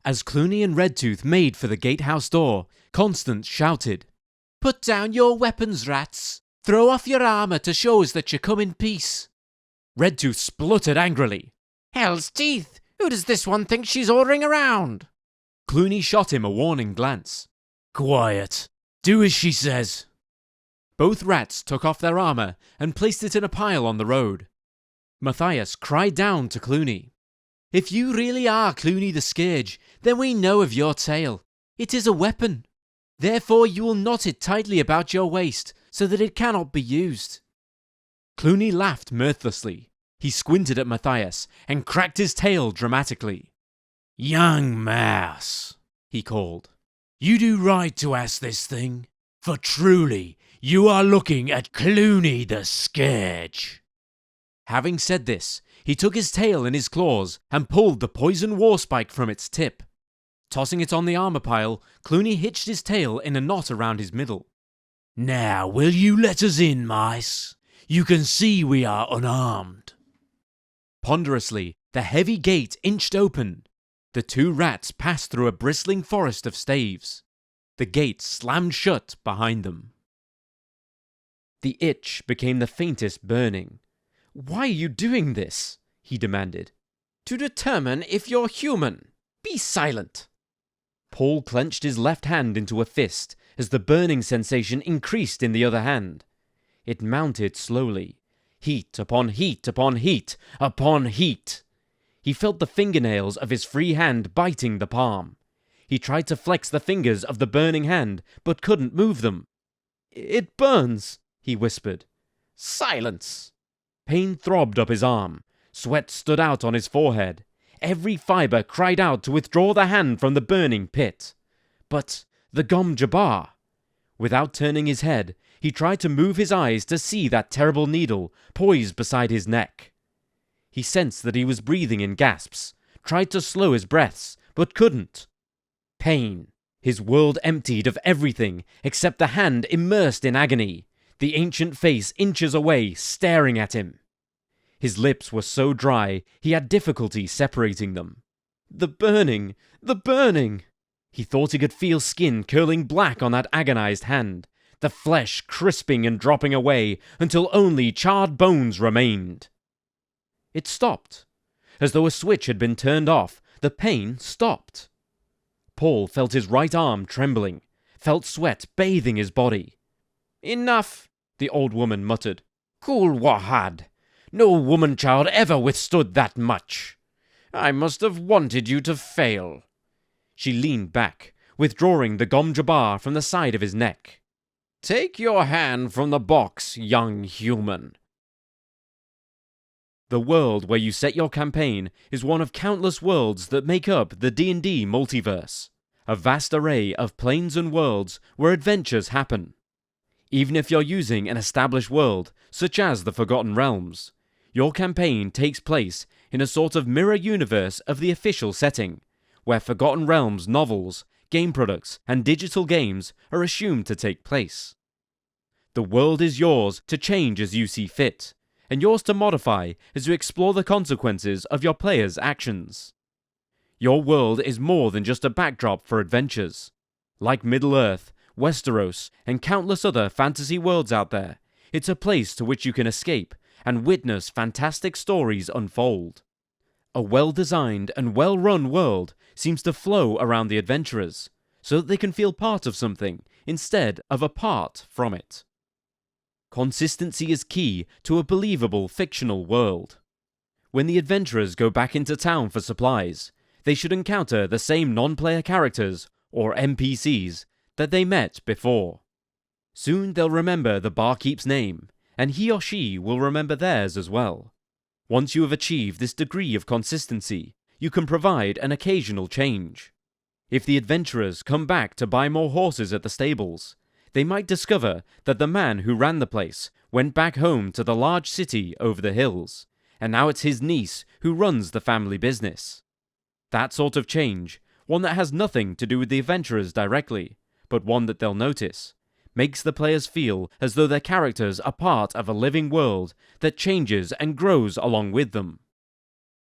As Clooney and Redtooth made for the gatehouse door, Constance shouted, "Put down your weapons, rats! Throw off your armour to show us that you come in peace!" Redtooth spluttered angrily. "Hell's teeth! Who does this one think she's ordering around?" Clooney shot him a warning glance. "Quiet. Do as she says." Both rats took off their armour and placed it in a pile on the road. Matthias cried down to Clooney. "If you really are Clooney the Scourge, then we know of your tale. It is a weapon. Therefore you will knot it tightly about your waist, so that it cannot be used." Clooney laughed mirthlessly. He squinted at Matthias and cracked his tail dramatically. "Young mouse," he called, "you do right to ask this thing, for truly you are looking at Clooney the Scourge." Having said this, he took his tail in his claws and pulled the poison warspike from its tip. Tossing it on the armour pile, Clooney hitched his tail in a knot around his middle. "Now will you let us in, mice? You can see we are unarmed." Ponderously, the heavy gate inched open. The two rats passed through a bristling forest of staves. The gate slammed shut behind them. The itch became the faintest burning. "Why are you doing this?" he demanded. "To determine if you're human. Be silent." Paul clenched his left hand into a fist as the burning sensation increased in the other hand. It mounted slowly. Heat upon heat upon heat upon heat. He felt the fingernails of his free hand biting the palm. He tried to flex the fingers of the burning hand, but couldn't move them. "It burns," he whispered. "Silence!" Pain throbbed up his arm. Sweat stood out on his forehead. Every fibre cried out to withdraw the hand from the burning pit. But the Gom Jabbar! Without turning his head, he tried to move his eyes to see that terrible needle poised beside his neck. He sensed that he was breathing in gasps, tried to slow his breaths, but couldn't. Pain. His world emptied of everything except the hand immersed in agony, the ancient face inches away staring at him. His lips were so dry he had difficulty separating them. The burning! The burning! He thought he could feel skin curling black on that agonized hand, the flesh crisping and dropping away until only charred bones remained. It stopped. As though a switch had been turned off, the pain stopped. Paul felt his right arm trembling, felt sweat bathing his body. "Enough," the old woman muttered. "Kul Wahad! No woman-child ever withstood that much. I must have wanted you to fail." She leaned back, withdrawing the Gom Jabbar from the side of his neck. "Take your hand from the box, young human." The world where you set your campaign is one of countless worlds that make up the D&D multiverse, a vast array of planes and worlds where adventures happen. Even if you're using an established world, such as the Forgotten Realms, your campaign takes place in a sort of mirror universe of the official setting, where Forgotten Realms novels, game products, and digital games are assumed to take place. The world is yours to change as you see fit, and yours to modify as you explore the consequences of your players' actions. Your world is more than just a backdrop for adventures. Like Middle-earth, Westeros, and countless other fantasy worlds out there, it's a place to which you can escape and witness fantastic stories unfold. A well-designed and well-run world seems to flow around the adventurers, so that they can feel part of something instead of apart from it. Consistency is key to a believable fictional world. When the adventurers go back into town for supplies, they should encounter the same non-player characters, or NPCs, that they met before. Soon they'll remember the barkeep's name, and he or she will remember theirs as well. Once you have achieved this degree of consistency, you can provide an occasional change. If the adventurers come back to buy more horses at the stables, they might discover that the man who ran the place went back home to the large city over the hills, and now it's his niece who runs the family business. That sort of change, one that has nothing to do with the adventurers directly, but one that they'll notice, makes the players feel as though their characters are part of a living world that changes and grows along with them.